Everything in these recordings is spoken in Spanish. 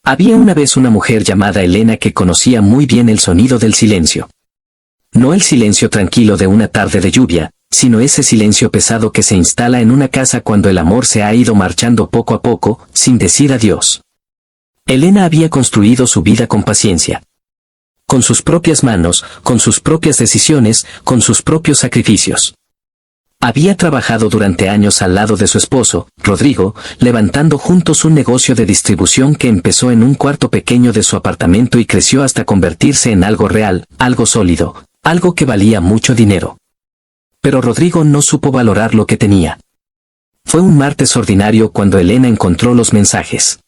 Había una vez una mujer llamada Elena que conocía muy bien el sonido del silencio. No el silencio tranquilo de una tarde de lluvia, sino ese silencio pesado que se instala en una casa cuando el amor se ha ido marchando poco a poco, sin decir adiós. Elena había construido su vida con paciencia. Con sus propias manos, con sus propias decisiones, con sus propios sacrificios. Había trabajado durante años al lado de su esposo, Rodrigo, levantando juntos un negocio de distribución que empezó en un cuarto pequeño de su apartamento y creció hasta convertirse en algo real, algo sólido, algo que valía mucho dinero. Pero Rodrigo no supo valorar lo que tenía. Fue un martes ordinario cuando Elena encontró los mensajes.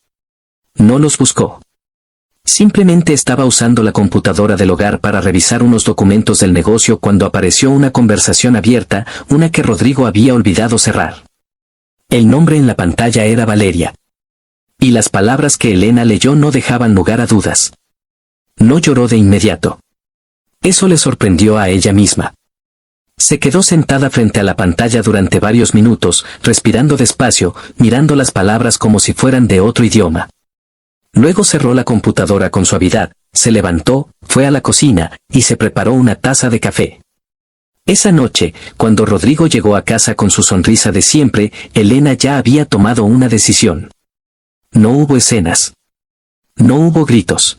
No los buscó. Simplemente estaba usando la computadora del hogar para revisar unos documentos del negocio cuando apareció una conversación abierta, una que Rodrigo había olvidado cerrar. El nombre en la pantalla era Valeria. Y las palabras que Elena leyó no dejaban lugar a dudas. No lloró de inmediato. Eso le sorprendió a ella misma. Se quedó sentada frente a la pantalla durante varios minutos, respirando despacio, mirando las palabras como si fueran de otro idioma. Luego cerró la computadora con suavidad, se levantó, fue a la cocina, y se preparó una taza de café. Esa noche, cuando Rodrigo llegó a casa con su sonrisa de siempre, Elena ya había tomado una decisión. No hubo escenas. No hubo gritos.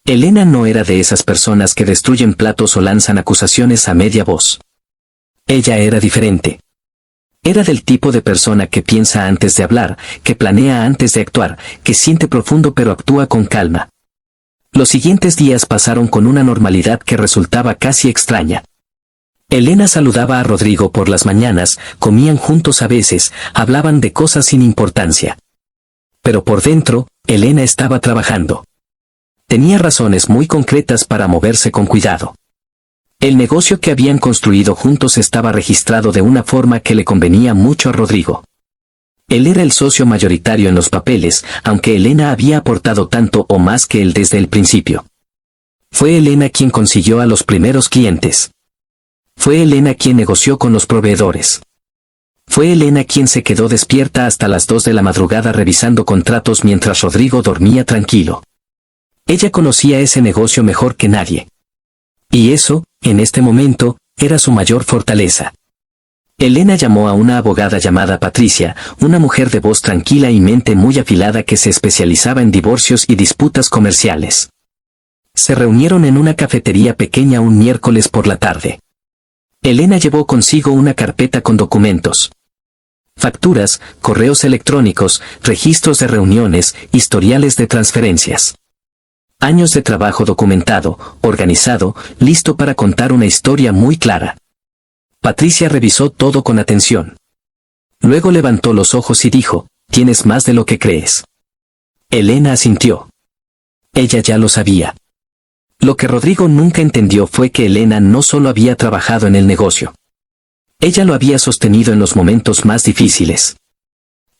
Elena no era de esas personas que destruyen platos o lanzan acusaciones a media voz. Ella era diferente. Era del tipo de persona que piensa antes de hablar, que planea antes de actuar, que siente profundo pero actúa con calma. Los siguientes días pasaron con una normalidad que resultaba casi extraña. Elena saludaba a Rodrigo por las mañanas, comían juntos a veces, hablaban de cosas sin importancia. Pero por dentro, Elena estaba trabajando. Tenía razones muy concretas para moverse con cuidado. El negocio que habían construido juntos estaba registrado de una forma que le convenía mucho a Rodrigo. Él era el socio mayoritario en los papeles, aunque Elena había aportado tanto o más que él desde el principio. Fue Elena quien consiguió a los primeros clientes. Fue Elena quien negoció con los proveedores. Fue Elena quien se quedó despierta hasta las 2 de la madrugada revisando contratos mientras Rodrigo dormía tranquilo. Ella conocía ese negocio mejor que nadie. Y eso, en este momento, era su mayor fortaleza. Elena llamó a una abogada llamada Patricia, una mujer de voz tranquila y mente muy afilada que se especializaba en divorcios y disputas comerciales. Se reunieron en una cafetería pequeña un miércoles por la tarde. Elena llevó consigo una carpeta con documentos. Facturas, correos electrónicos, registros de reuniones, historiales de transferencias. Años de trabajo documentado, organizado, listo para contar una historia muy clara. Patricia revisó todo con atención. Luego levantó los ojos y dijo, «Tienes más de lo que crees». Elena asintió. Ella ya lo sabía. Lo que Rodrigo nunca entendió fue que Elena no solo había trabajado en el negocio. Ella lo había sostenido en los momentos más difíciles.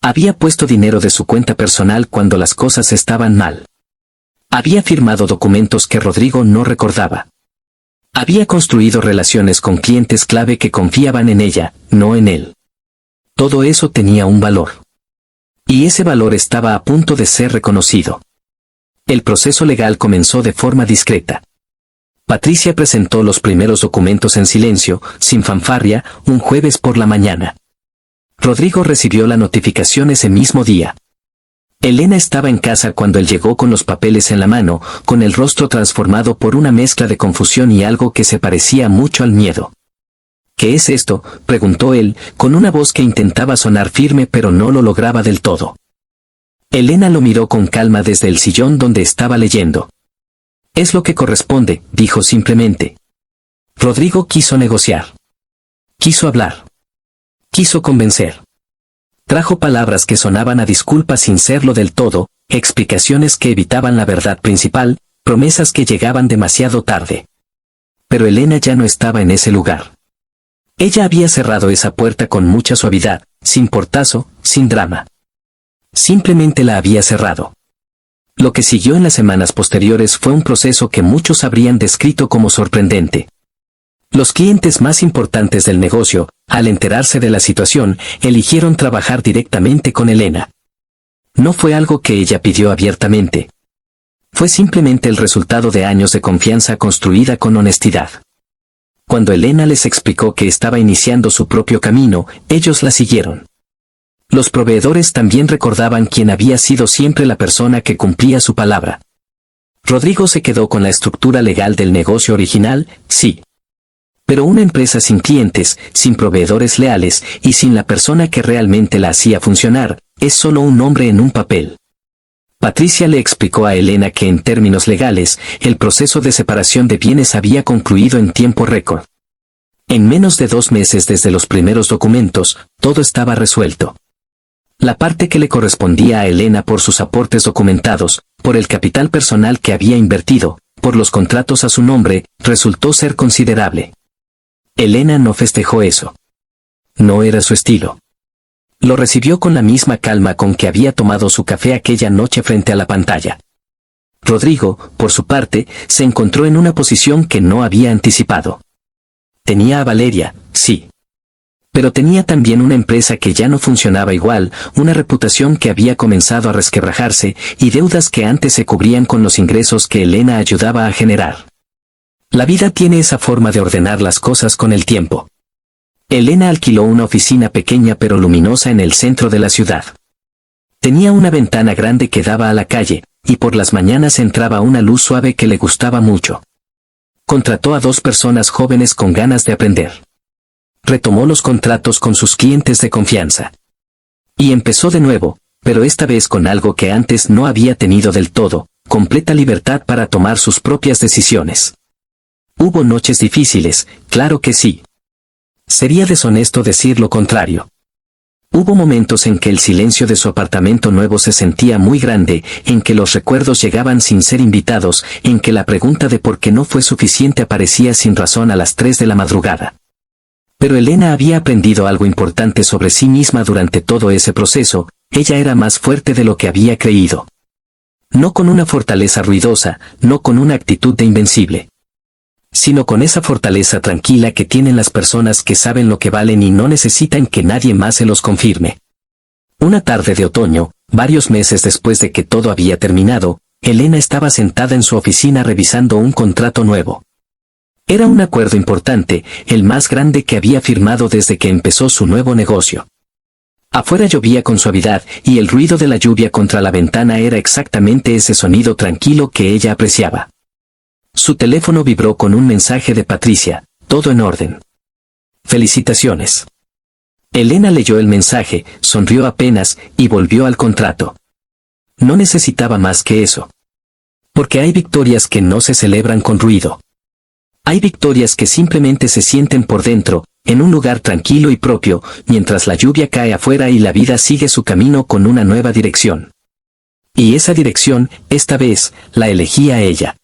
Había puesto dinero de su cuenta personal cuando las cosas estaban mal. Había firmado documentos que Rodrigo no recordaba. Había construido relaciones con clientes clave que confiaban en ella, no en él. Todo eso tenía un valor. Y ese valor estaba a punto de ser reconocido. El proceso legal comenzó de forma discreta. Patricia presentó los primeros documentos en silencio, sin fanfarria, un jueves por la mañana. Rodrigo recibió la notificación ese mismo día. Elena estaba en casa cuando él llegó con los papeles en la mano, con el rostro transformado por una mezcla de confusión y algo que se parecía mucho al miedo. «¿Qué es esto?», preguntó él, con una voz que intentaba sonar firme pero no lo lograba del todo. Elena lo miró con calma desde el sillón donde estaba leyendo. «Es lo que corresponde», dijo simplemente. Rodrigo quiso negociar. Quiso hablar. Quiso convencer. Trajo palabras que sonaban a disculpas sin serlo del todo, explicaciones que evitaban la verdad principal, promesas que llegaban demasiado tarde. Pero Elena ya no estaba en ese lugar. Ella había cerrado esa puerta con mucha suavidad, sin portazo, sin drama. Simplemente la había cerrado. Lo que siguió en las semanas posteriores fue un proceso que muchos habrían descrito como sorprendente. Los clientes más importantes del negocio, al enterarse de la situación, eligieron trabajar directamente con Elena. No fue algo que ella pidió abiertamente. Fue simplemente el resultado de años de confianza construida con honestidad. Cuando Elena les explicó que estaba iniciando su propio camino, ellos la siguieron. Los proveedores también recordaban quién había sido siempre la persona que cumplía su palabra. Rodrigo se quedó con la estructura legal del negocio original, sí. Pero una empresa sin clientes, sin proveedores leales y sin la persona que realmente la hacía funcionar, es solo un nombre en un papel. Patricia le explicó a Elena que en términos legales, el proceso de separación de bienes había concluido en tiempo récord. En menos de 2 meses desde los primeros documentos, todo estaba resuelto. La parte que le correspondía a Elena por sus aportes documentados, por el capital personal que había invertido, por los contratos a su nombre, resultó ser considerable. Elena no festejó eso. No era su estilo. Lo recibió con la misma calma con que había tomado su café aquella noche frente a la pantalla. Rodrigo, por su parte, se encontró en una posición que no había anticipado. Tenía a Valeria, sí. Pero tenía también una empresa que ya no funcionaba igual, una reputación que había comenzado a resquebrajarse, y deudas que antes se cubrían con los ingresos que Elena ayudaba a generar. La vida tiene esa forma de ordenar las cosas con el tiempo. Elena alquiló una oficina pequeña pero luminosa en el centro de la ciudad. Tenía una ventana grande que daba a la calle, y por las mañanas entraba una luz suave que le gustaba mucho. Contrató a 2 personas jóvenes con ganas de aprender. Retomó los contratos con sus clientes de confianza. Y empezó de nuevo, pero esta vez con algo que antes no había tenido del todo, completa libertad para tomar sus propias decisiones. Hubo noches difíciles, claro que sí. Sería deshonesto decir lo contrario. Hubo momentos en que el silencio de su apartamento nuevo se sentía muy grande, en que los recuerdos llegaban sin ser invitados, en que la pregunta de por qué no fue suficiente aparecía sin razón a las 3 de la madrugada. Pero Elena había aprendido algo importante sobre sí misma durante todo ese proceso, ella era más fuerte de lo que había creído. No con una fortaleza ruidosa, no con una actitud de invencible, sino con esa fortaleza tranquila que tienen las personas que saben lo que valen y no necesitan que nadie más se los confirme. Una tarde de otoño, varios meses después de que todo había terminado, Elena estaba sentada en su oficina revisando un contrato nuevo. Era un acuerdo importante, el más grande que había firmado desde que empezó su nuevo negocio. Afuera llovía con suavidad, y el ruido de la lluvia contra la ventana era exactamente ese sonido tranquilo que ella apreciaba. Su teléfono vibró con un mensaje de Patricia, todo en orden. Felicitaciones. Elena leyó el mensaje, sonrió apenas, y volvió al contrato. No necesitaba más que eso. Porque hay victorias que no se celebran con ruido. Hay victorias que simplemente se sienten por dentro, en un lugar tranquilo y propio, mientras la lluvia cae afuera y la vida sigue su camino con una nueva dirección. Y esa dirección, esta vez, la elegía ella.